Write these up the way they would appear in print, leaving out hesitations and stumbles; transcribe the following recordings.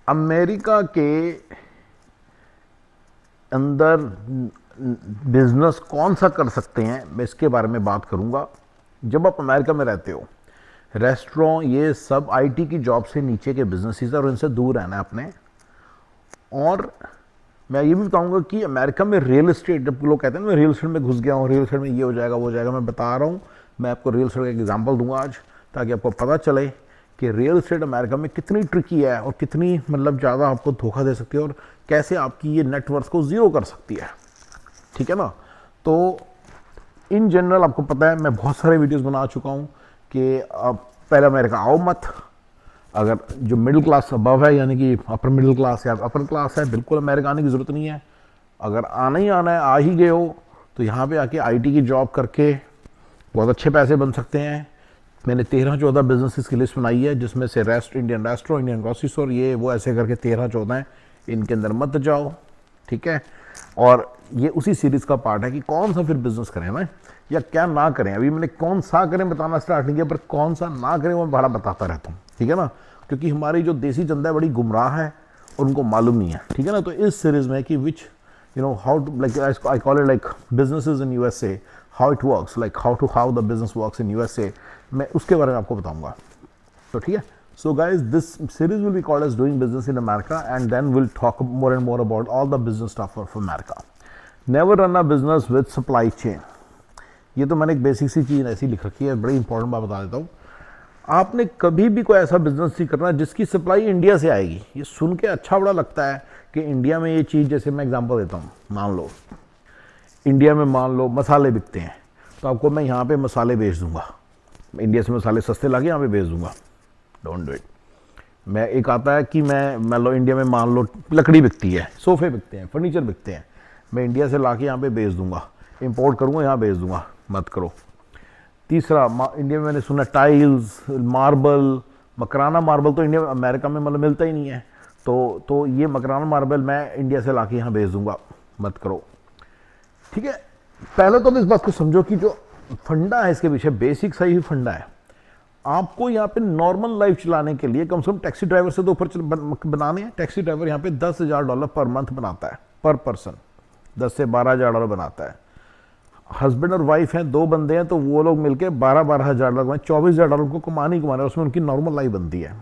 America के अंदर business कौन सा कर सकते हैं, मैं इसके बारे में बात करूंगा। जब आप अमेरिका में रहते हो, रेस्टोरेंट ये सब आईटी की जॉब से नीचे के बिजनेसेस और इनसे दूर रहना है अपने। और मैं ये भी बताऊंगा कि अमेरिका में रियल एस्टेट, जब लोग कहते हैं मैं रियल एस्टेट में घुस गया हूँ, रियल एस्टेट में ये हो जाएगा वो हो जाएगा, मैं बता रहा हूँ। मैं आपको रियल एस्टेट का एग्जांपल दूंगा आज, ताकि आपको पता चले कि रियल एस्टेट अमेरिका में कितनी ट्रिकी है और कितनी मतलब ज़्यादा आपको धोखा दे सकती है और कैसे आपकी ये नेटवर्थ को ज़ीरो कर सकती है। ठीक है ना। तो इन जनरल आपको पता है, मैं बहुत सारे वीडियोस बना चुका हूँ कि आप पहले अमेरिका आओ मत। अगर जो मिडिल क्लास अबव है, यानी कि अपर मिडिल क्लास या अपर क्लास है, बिल्कुल अमेरिका आने की ज़रूरत नहीं है। अगर आना ही आना है, आ ही गए हो, तो यहाँ पे आके आईटी की जॉब करके बहुत अच्छे पैसे बन सकते हैं। मैंने 13-14 बिजनेसेस की लिस्ट बनाई है, जिसमें से Indian restaurant, Indian grocery store, ये वो ऐसे करके 13-14 हैं। इनके अंदर मत जाओ, ठीक है। और ये उसी सीरीज़ का पार्ट है कि कौन सा फिर बिजनेस करें ना, या क्या ना करें। अभी मैंने कौन सा करें बताना स्टार्ट नहीं किया, पर कौन सा ना करें वो मैं बड़ा बताता रहता हूँ, ठीक है ना। क्योंकि हमारी जो देसी जनता है बड़ी गुमराह है और उनको मालूम नहीं है, ठीक है ना। तो इस सीरीज़ में कि which how to, like I call it like businesses in USA, how it works, like how the business works in USA, मैं उसके बारे में आपको बताऊंगा। तो ठीक है। So guys, this series will be called as Doing Business in America, and then we'll talk more and more about all the business stuff of America. Never run a business with supply chain. ये तो मैंने एक basic सी चीज़ ऐसी लिख रखी है, बड़ी important बात बता देता हूँ। आपने कभी भी कोई ऐसा बिजनेस नहीं करना जिसकी सप्लाई इंडिया से आएगी। ये सुन के अच्छा बड़ा लगता है कि इंडिया में ये चीज़, जैसे मैं एग्जांपल देता हूँ, मान लो इंडिया में मान लो मसाले बिकते हैं, तो आपको मैं यहाँ पे मसाले बेच दूंगा, इंडिया से मसाले सस्ते ला के यहाँ पे बेच दूंगा। Don't do it. मैं एक आता है कि मैं मान लो इंडिया में मान लो लकड़ी बिकती है, सोफे बिकते हैं, फर्नीचर बिकते हैं, मैं इंडिया से ला के यहाँ पे बेच दूंगा, इंपोर्ट करूँगा यहाँ बेच दूंगा, मत करो। तीसरा, इंडिया में मैंने सुना टाइल्स, मार्बल, मकराना मार्बल तो इंडिया अमेरिका में मतलब मिलता ही नहीं है, तो ये मकराना मार्बल मैं इंडिया से ला के यहाँ बेच दूंगा, मत करो। ठीक है। पहले तो इस बात को समझो कि जो फंडा है इसके पीछे, बेसिक सही फंडा है। आपको यहाँ पे नॉर्मल लाइफ चलाने के लिए कम से कम टैक्सी ड्राइवर से तो ऊपर बनाने हैं। टैक्सी ड्राइवर यहाँ पे $10,000 पर मंथ बनाता है, पर पर्सन 10 से 12 हज़ार बनाता है। हस्बैंड और वाइफ हैं, 2 बंदे हैं, तो वो लोग मिलकर 12-12 हज़ार डॉलर, $24,000 को कमाने ही कमाना है, उसमें उनकी नॉर्मल लाइफ बनती है।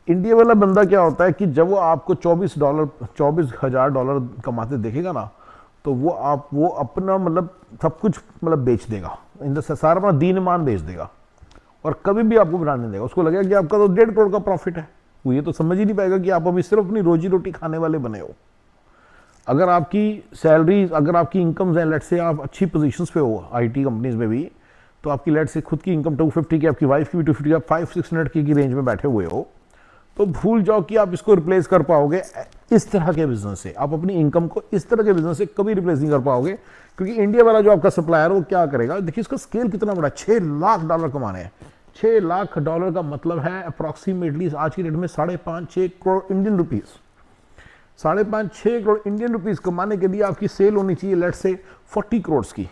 इंडिया वाला बंदा क्या होता है कि जब वो आपको $24,000 कमाते देखेगा ना, तो वो अपना मतलब सब कुछ मतलब बेच देगा, इन सारा अपना दीन ईमान बेच देगा, और कभी भी आपको बनाने नहीं देगा। उसको लगेगा कि आपका तो 1.5 करोड़ का प्रॉफिट है। वो ये तो समझ ही नहीं पाएगा कि आप अभी सिर्फ अपनी रोजी रोटी खाने वाले बने हो। अगर आपकी सैलरी, अगर आपकी इनकम है, लेट से आप अच्छी पोजीशंस पे हो आईटी कंपनीज में भी, तो आपकी लेट से खुद की इनकम 250 की, आपकी वाइफ की भी 250, आप 500-600 की रेंज में बैठे हुए हो, तो भूल जाओ कि आप इसको रिप्लेस कर पाओगे इस तरह के बिजनेस से। आप अपनी इनकम को इस तरह के बिजनेस से कभी रिप्लेस नहीं कर पाओगे, क्योंकि इंडिया वाला जो आपका सप्लायर वो क्या करेगा, देखिए इसका स्केल कितना बड़ा, $6 लाख कमाने हैं। $6 लाख का मतलब है अप्रॉक्सीमेटली आज की डेट में 5.5-6 crore Indian rupees. 5.5-6 crore Indian rupees कमाने के लिए आपकी सेल होनी चाहिए लेट से 40 करोड़ की।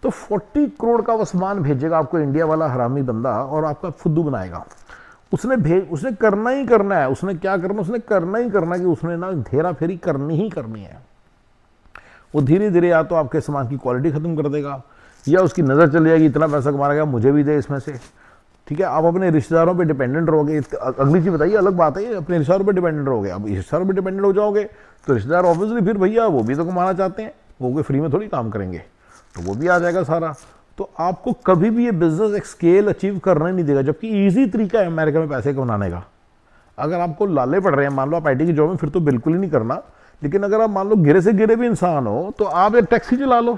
तो 40 करोड़ का वो सामान भेजेगा आपको इंडिया वाला हरामी बंदा, और आपका फुद्दू बनाएगा। उसने करना ही करना है। उसने क्या करना, उसने करना ही करना है कि उसने ना घेरा फेरी करनी ही करनी है। वो धीरे धीरे या तो आपके सामान की क्वालिटी खत्म कर देगा, या उसकी नजर चली जाएगी इतना पैसा कमा गया मुझे भी दे इसमें से। ठीक है। आप अपने रिश्तेदारों पे डिपेंडेंट रहोगे। अगली चीज बताइए, अलग बात है, अपने रिश्तेदारों पे डिपेंडेंट रहोगे। अब रिश्तेदारों पे डिपेंडेंट हो जाओगे तो रिश्तेदार ऑब्वियसली फिर भैया वो भी तो कमाना चाहते हैं, वो कोई फ्री में थोड़ी काम करेंगे, तो वो भी आ जाएगा सारा। तो आपको कभी भी ये बिजनेस एक स्केल अचीव करने नहीं देगा, जबकि ईजी तरीका है अमेरिका में पैसे कमाने का। अगर आपको लाले पड़ रहे हैं, मान लो आप आईटी की जॉब में, फिर तो बिल्कुल ही नहीं करना। लेकिन अगर आप मान लो गिरे से गिरे भी इंसान हो, तो आप एक टैक्सी चला लो,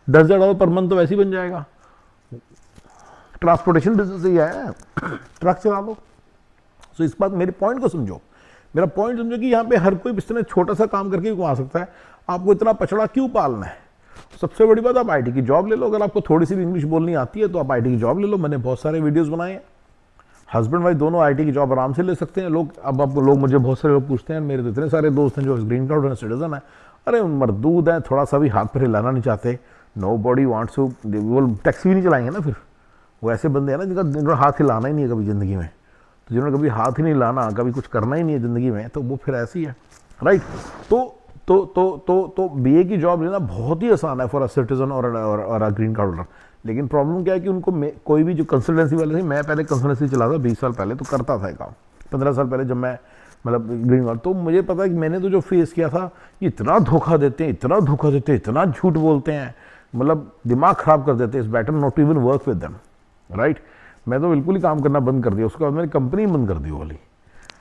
$10,000 पर मंथ तो वैसे ही बन जाएगा। ट्रांसपोर्टेशन बिजनेस ही है, ट्रक चला लो। सो इस बात, मेरे पॉइंट को समझो, मेरा पॉइंट समझो कि यहाँ पे हर कोई इस तरह छोटा सा काम करके कमा सकता है। आपको इतना पछड़ा क्यों पालना है? सबसे बड़ी बात, आप आईटी की जॉब ले लो। अगर आपको थोड़ी सी भी इंग्लिश बोलनी आती है तो आप आईटी की जॉब ले लो। मैंने बहुत सारे वीडियोस बनाए हैं। हस्बैंड वाइफ दोनों आईटी की जॉब आराम से ले सकते हैं लोग। अब आप लोग, मुझे बहुत सारे लोग पूछते हैं, मेरे तो इतने सारे दोस्त हैं जो ग्रीन कार्ड और सिटीजन है, अरे मरदूद हैं, थोड़ा सा भी हाथ पर हिलाना नहीं चाहते, नो बॉडी वांट्स टू, वो टैक्सी भी नहीं चलाएंगे ना फिर। वो ऐसे बंदे हैं ना जिनका हाथ हिलाना ही नहीं है कभी ज़िंदगी में, तो जिन्होंने कभी हाथ ही नहीं लाना, कभी कुछ करना ही नहीं है ज़िंदगी में, तो वो फिर ऐसी है, राइट। तो बीए की जॉब लेना बहुत ही आसान है फॉर अ सिटीजन और अ ग्रीन कार्ड होल्डर। लेकिन प्रॉब्लम क्या है कि उनको कोई भी जो कंसल्टेंसी वाले थे, मैं पहले कंसल्टेंसी चलाता 20 साल पहले, तो करता था काम 15 साल पहले जब मैं मतलब ग्रीन कार्ड, तो मुझे पता है कि मैंने तो जो फेस किया था, इतना धोखा देते हैं, इतना धोखा देते हैं, इतना झूठ बोलते हैं, मतलब दिमाग ख़राब कर देते हैं। It's better not even work with them, right. मैं तो बिल्कुल ही काम करना बंद कर दिया, उसके बाद मैंने कंपनी बंद कर दी वाली।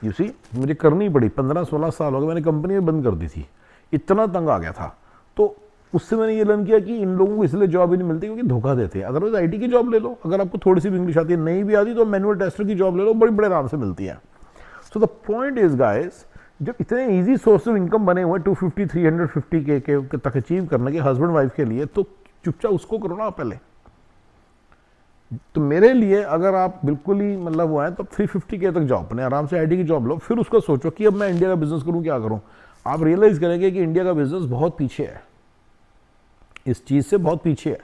यू सी, मुझे करनी पड़ी, 15-16 साल हो गए मैंने कंपनी बंद कर दी थी, इतना तंग आ गया था। तो उससे मैंने ये लर्न किया कि इन लोगों को इसलिए जॉब ही नहीं मिलती क्योंकि धोखा देते हैं। अदरवाइज आईटी की जॉब ले लो, अगर आपको थोड़ी सी भी इंग्लिश आती है, नहीं भी आती तो मैनुअल टेस्टर की जॉब ले लो, बड़ी बड़े आराम से मिलती है। So the point is guys, जब इतने इजी सोर्स ऑफ इनकम बने हुए 250-350 के तक अचीव करने के हस्बैंड वाइफ के लिए, तो चुपचाप उसको करो ना पहले। तो मेरे लिए अगर आप बिल्कुल ही मतलब वो है तो 350 के तक जाओ, अपने आराम से आईटी की जॉब लो, फिर उसका सोचो कि अब मैं इंडिया का बिजनेस करूं, क्या करूं। आप रियलाइज करेंगे कि इंडिया का बिजनेस बहुत पीछे है, इस चीज से बहुत पीछे है।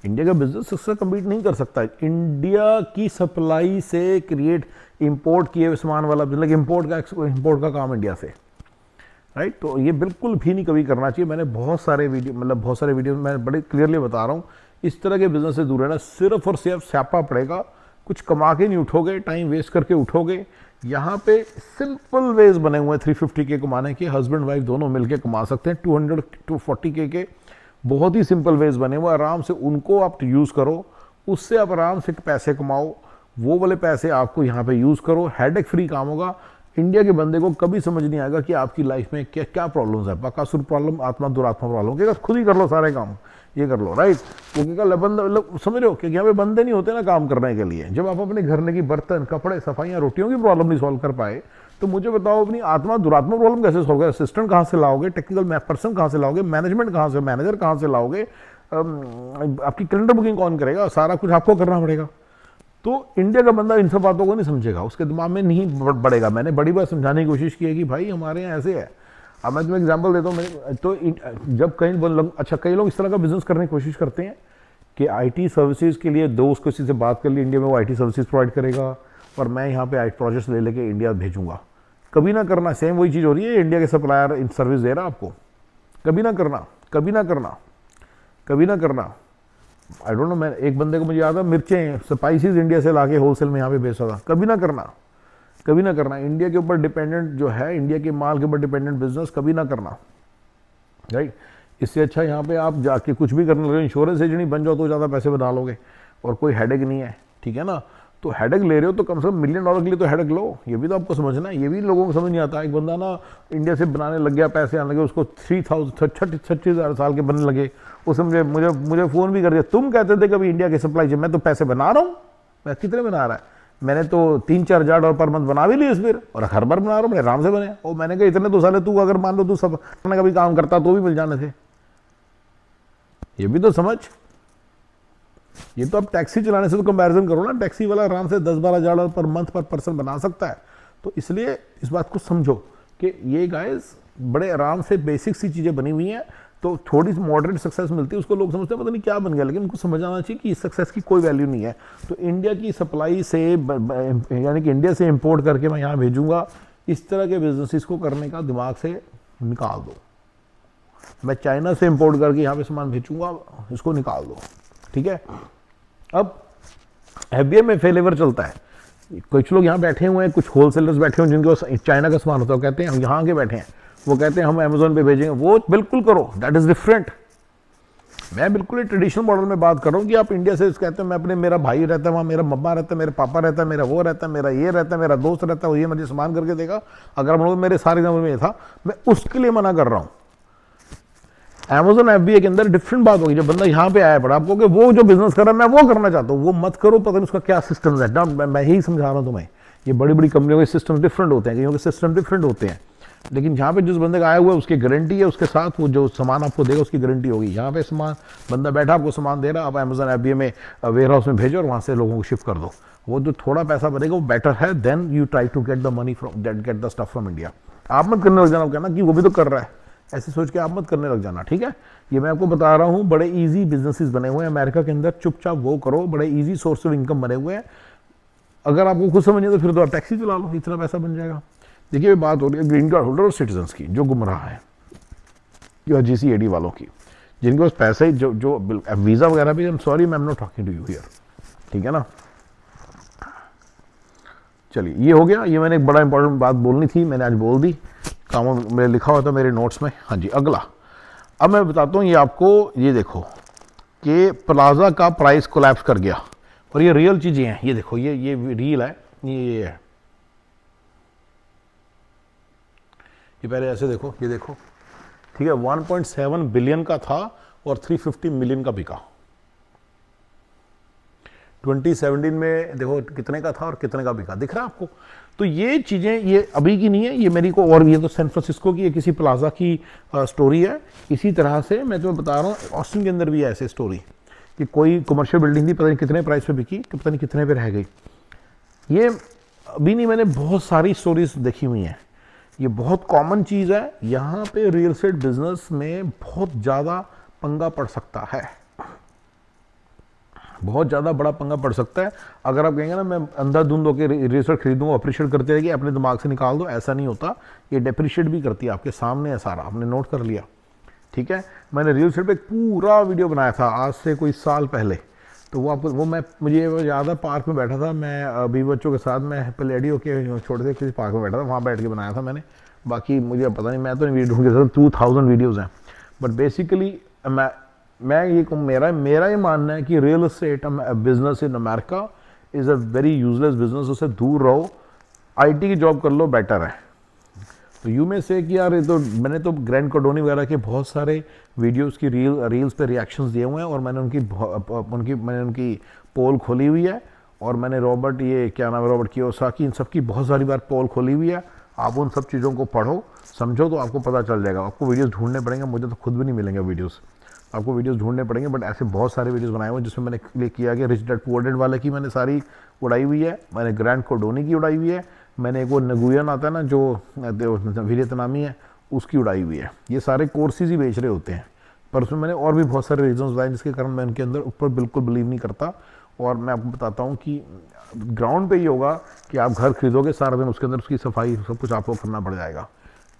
इंडिया का बिजनेस इससे कम्पीट नहीं कर सकता। इंडिया की सप्लाई से क्रिएट इंपोर्ट किए हुए सामान वाला मतलब इंपोर्ट का काम इंडिया से, राइट। तो ये बिल्कुल भी नहीं कभी करना चाहिए। मैंने बहुत सारे वीडियो मैं बड़े क्लियरली बता रहा हूँ, इस तरह के बिजनेस से दूर रहना। सिर्फ और सिर्फ स्यापा पड़ेगा, कुछ कमा के नहीं उठोगे, टाइम वेस्ट करके उठोगे। यहाँ पे सिंपल वेज बने हुए हैं 350 के कमाने के, हस्बैंड वाइफ दोनों मिलके कमा सकते हैं 240 के बहुत ही सिंपल वेज बने हुए, आराम से उनको आप यूज़ करो, उससे आप आराम से पैसे कमाओ, वो वाले पैसे आपको यहाँ पे यूज़ करो, हेडेक फ्री काम होगा। इंडिया के बंदे को कभी समझ नहीं आएगा कि आपकी लाइफ में क्या क्या प्रॉब्लम्स है, बकासुर प्रॉब्लम, आत्मा दुरात्मा प्रॉब्लम, क्या खुद ही कर लो सारे काम, ये कर लो, राइट। वो क्या बंदा मतलब समझ रहे हो, क्योंकि यहाँ पे बंदे नहीं होते ना काम करने के लिए। जब आप अपने घर की बर्तन, कपड़े, सफाइयाँ, रोटियों की प्रॉब्लम नहीं सॉल्व कर पाए, तो मुझे बताओ अपनी आत्मा दुरात्मा प्रॉब्लम कैसे सॉल्व करें। असिस्टेंट कहाँ से लाओगे, टेक्निकल पर्सन कहाँ से लाओगे, मैनेजमेंट कहाँ से, मैनेजर कहाँ से लाओगे, आपकी कैलेंडर बुकिंग कौन करेगा, सारा कुछ आपको करना पड़ेगा। तो इंडिया का बंदा इन सब बातों को नहीं समझेगा, उसके दिमाग में नहीं बढ़ेगा। मैंने बड़ी बार समझाने की कोशिश की है कि भाई हमारे यहाँ ऐसे है। अब मैं तुम्हें एग्जांपल देता हूँ, तो जब कई लोग इस तरह का बिजनेस करने की कोशिश करते हैं कि आईटी सर्विसेज के लिए दोस्त किसी से बात कर ली, इंडिया में वो आईटी सर्विसेज प्रोवाइड करेगा और मैं यहाँ पे आई प्रोजेक्ट्स ले लेके इंडिया भेजूंगा। कभी ना करना, सेम वही चीज़ हो रही है, इंडिया के सप्लायर इन सर्विस दे रहा आपको। कभी ना करना, कभी ना करना, कभी ना करना। आई डोंट नो, मैं एक बंदे को मुझे याद है, मिर्चें स्पाइसेस इंडिया से लाके होलसेल में यहाँ पे बेचता था। कभी ना करना, कभी ना करना। इंडिया के ऊपर डिपेंडेंट जो है, इंडिया के माल के ऊपर डिपेंडेंट बिजनेस कभी ना करना, राइट। इससे अच्छा यहाँ पे आप जाके कुछ भी करने लगे, इंश्योरेंस एजेंट बन जाओ तो ज़्यादा पैसे बना लोगे और कोई हेडेक नहीं है, ठीक है ना। तो हेडेक ले रहे हो तो कम से कम $1 मिलियन के लिए तो हेडेक लो, ये भी तो आपको समझना है। ये भी लोगों को समझ नहीं आता। एक बंदा ना इंडिया से बनाने लग गया, पैसे आने लगे उसको, 36,000 साल के बनने लगे। उसने मुझे फ़ोन भी कर दिया, तुम कहते थे कभी इंडिया के सप्लाई चेन, मैं तो पैसे बना रहा हूँ। मैं कितने बना रहा है, मैंने तो $3-4 पर मंथ बना भी लिए इस बार, और हर बार बना रहा हूँ, मेरे आराम से बने। और मैंने कहा इतने तो साले तू अगर मान लो तू सब करने का भी काम करता तो भी मिल जाने थे। ये भी तो समझ। ये तो आप टैक्सी चलाने से तो कंपैरिजन करो ना, टैक्सी वाला आराम से $10-12 पर मंथ पर पर्सन बना सकता है। तो इसलिए इस बात को समझो कि ये गाइस बड़े आराम से बेसिक सी चीज़ें बनी हुई हैं। तो थोड़ी सी मॉडरेट सक्सेस मिलती है, उसको लोग समझते हैं पता नहीं क्या बन गया, लेकिन उनको समझ आना चाहिए कि इस सक्सेस की कोई वैल्यू नहीं है। तो इंडिया की सप्लाई से यानी कि इंडिया से इंपोर्ट करके मैं यहाँ भेजूँगा, इस तरह के बिजनेसेस को करने का दिमाग से निकाल दो। मैं चाइना से इंपोर्ट करके यहाँ पे सामान भेजूँगा, इसको निकाल दो, ठीक है। अब एफबीए में फेलेवर चलता है। कुछ लोग यहाँ बैठे हुए हैं, कुछ होलसेलर्स बैठे हुए हैं जिनके चाइना का सामान होता है, कहते हैं हम यहाँ के बैठे हैं, वो कहते हैं हम अमेजोन पे भेजेंगे। वो बिल्कुल करो, दैट इज डिफरेंट। मैं बिल्कुल ट्रेडिशनल मॉडल में बात कर रहा हूँ कि आप इंडिया से कहते हैं मैं अपने, मेरा भाई रहता है वहाँ, मेरा मम्मा रहता है, मेरा पापा रहता है, मेरा वो रहता है, मेरा ये रहता है, मेरा दोस्त रहता है, वो ये मुझे सामान करके देगा। अगर हम लोग मेरे सारे एग्जाम्पल में ये था, मैं उसके लिए मना कर रहा हूँ। Amazon FBA के अंदर डिफरेंट बात होगी। जब बंदा यहाँ पे आया पड़ा आपको कि वो जो बिजनेस कर रहा है मैं वो करना चाहता हूँ, वो मत करो, पता नहीं उसका क्या सिस्टम है। मैं यही समझा रहा हूँ तुम्हें, ये बड़ी बड़ी कंपनियों के सिस्टम डिफरेंट होते हैं, कईयों के सिस्टम डिफरेंट होते हैं। लेकिन यहाँ पे जिस बंदे का आया हुआ है उसकी गारंटी है, उसके साथ वो जो सामान आपको देगा उसकी गारंटी होगी। यहाँ पे सामान बंदा बैठा आपको सामान दे रहा, आप Amazon FBA में वेयर हाउस में भेजो और वहाँ से लोगों को शिफ्ट कर दो। वो जो थोड़ा पैसा बनेगा वो बेटर है then you try to get the money from get the stuff from India. आप मत करने लग जाना, कहना कि वो भी तो कर रहा है, ऐसे सोच के आप मत करने लग जाना, ठीक है। ये मैं आपको बता रहा हूँ, बड़े इजी बिजनेसेस बने हुए हैं अमेरिका के अंदर, चुपचाप वो करो, बड़े इजी सोर्स ऑफ इनकम बने हुए हैं। अगर आपको खुद समझ नहीं तो फिर तो आप टैक्सी चला लो, इतना पैसा बन जाएगा। देखिए बात हो रही है ग्रीन कार्ड होल्डर और सिटीजन्स की जो गुमराह है, या GCAD वालों की, जिनके पास पैसे ही जो वीज़ा वगैरह भी, सॉरी मैं am not talking to you here, ठीक है ना। चलिए ये हो गया, ये मैंने एक बड़ा इंपॉर्टेंट बात बोलनी थी, मैंने आज बोल दी, कामों में लिखा हुआ था मेरे नोट्स में। हाँ जी, अगला अब मैं बताता हूँ, ये आपको ये देखो कि प्लाजा का प्राइस कोलैप्स कर गया, और ये रियल चीज़ें हैं, ये देखो ये रियल है, ये है, ये पहले ऐसे देखो, ये देखो, ठीक है, 1.7 बिलियन का था और 350 मिलियन का बिका। 2017 में देखो कितने का था और कितने का बिका, दिख रहा है आपको। तो ये चीज़ें ये अभी की नहीं है, ये मेरी को, और ये तो सैन फ्रांसिस्को की, ये किसी प्लाजा की स्टोरी है। इसी तरह से मैं तो बता रहा हूँ, ऑस्टिन के अंदर भी है ऐसे स्टोरी कि कोई कमर्शियल बिल्डिंग थी, पता नहीं कितने प्राइस पे बिकी, कि पता नहीं कितने पे रह गई। ये अभी नहीं, मैंने बहुत सारी स्टोरीज देखी हुई हैं, ये बहुत कॉमन चीज़ है। यहाँ पे रियल एस्टेट बिजनेस में बहुत ज़्यादा पंगा पड़ सकता है, बहुत ज़्यादा बड़ा पंगा पड़ सकता है। अगर आप कहेंगे ना मैं अंधाधुंध होकर रियल एस्टेट खरीदूंगा, अप्रिशिएट करते रहेगी, अपने दिमाग से निकाल दो, ऐसा नहीं होता। ये डेप्रिशिएट भी करती है, आपके सामने है सारा, आपने नोट कर लिया, ठीक है। मैंने रियल एस्टेट पे एक पूरा वीडियो बनाया था आज से कोई साल पहले, तो वो आपको, वो मैं, मुझे याद है पार्क में बैठा था मैं, अभी बच्चों के साथ, मैं पलेडियो के छोटे से किसी पार्क में बैठा था, वहाँ बैठ के बनाया था मैंने। बाकी मुझे पता नहीं, मैं तो नहीं वीडियो ढूंढ के, 2000 वीडियोज़ हैं, बट बेसिकली मैं ये कहूँ, मेरा ये मानना है कि real estate business in America is a very useless business, उससे दूर रहो, IT की जॉब कर लो, बेटर है। तो यू में से कि यार ये तो, मैंने तो ग्रैंड कार्डोनी वगैरह के बहुत सारे वीडियोस की रील्स पे रिएक्शंस दिए हुए हैं, और मैंने उनकी पोल खोली हुई है, और मैंने रॉबर्ट, ये क्या नाम है, रॉबर्ट कियोसाकी, इन सब की बहुत सारी बार पोल खोली हुई है। आप उन सब चीज़ों को पढ़ो, समझो, तो आपको पता चल जाएगा। आपको वीडियोस ढूंढने पड़ेंगे, मुझे तो खुद भी नहीं मिलेंगे वीडियोस, आपको वीडियोस ढूंढने पड़ेंगे, बट ऐसे बहुत सारे वीडियोस बनाए हुए हैं जिसमें मैंने क्लिक किया कि रिच डैड पुअर डैड वाले की मैंने सारी उड़ाई हुई है, मैंने ग्रैंड कार्डोनी की उड़ाई हुई है, मैंने एक वो नगुयन आता है ना जो वियतनामी है, उसकी उड़ाई हुई है। ये सारे कोर्सेज ही बेच रहे होते हैं, पर उसमें मैंने और भी बहुत सारे रीजंस बताए जिसके कारण मैं उनके अंदर ऊपर बिल्कुल बिलीव नहीं करता। और मैं आपको बताता हूँ कि ग्राउंड पे ये होगा कि आप घर खरीदोगे, सारा दिन उसके अंदर उसकी सफाई सब कुछ आपको करना पड़ जाएगा।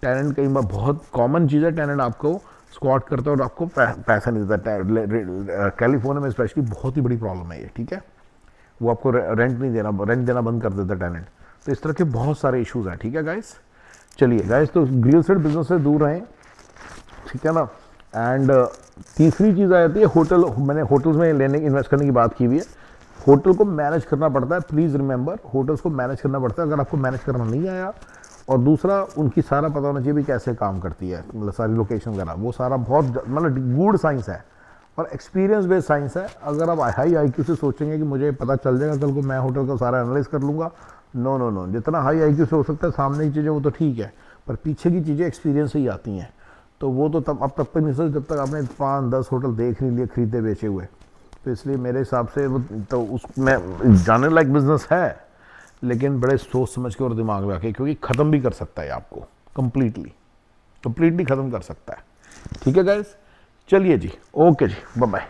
टेनेंट कई बार बहुत कॉमन चीज़ है, टेनेंट आपको स्क्वाट करता है और आपको पैसा नहीं देता। कैलिफोर्निया में स्पेशली बहुत ही बड़ी प्रॉब्लम है ये, ठीक है। वो आपको रेंट नहीं देना, रेंट देना बंद कर देता टेनेंट। तो इस तरह के बहुत सारे इश्यूज हैं, ठीक है गाइस। चलिए गाइस, तो रियल एस्टेट बिजनेस से दूर रहें, ठीक है ना। एंड तीसरी चीज़ आ जाती है होटल। मैंने होटल्स में इन्वेस्ट करने की बात की हुई है। होटल को मैनेज करना पड़ता है, प्लीज़ रिमेंबर, होटल्स को मैनेज करना पड़ता है। अगर आपको मैनेज करना नहीं आया, और दूसरा उनकी सारा पता होना चाहिए भी कैसे काम करती है, मतलब सारी लोकेशन वगैरह, वो सारा बहुत मतलब गुड साइंस है और एक्सपीरियंस बेस्ड साइंस है। अगर आप हाई IQ से सोचेंगे कि मुझे पता चल जाएगा कल को, मैं होटल का सारा एनालाइज कर लूँगा, नो नो नो। जितना हाई IQ से हो सकता है सामने की चीज़ें वो तो ठीक है, पर पीछे की चीज़ें एक्सपीरियंस से ही आती हैं। तो वो तो तब तक नहीं सर जब तक आपने 5-10 होटल देख नहीं लिए खरीदे बेचे हुए। तो इसलिए मेरे हिसाब से वो तो उसमें जाने लायक बिजनेस है, लेकिन बड़े सोच समझ के और दिमाग लगा के, क्योंकि ख़त्म भी कर सकता है आपको, कंप्लीटली ख़त्म कर सकता है। ठीक है गाइस, चलिए जी, ओके जी, बाय बाय।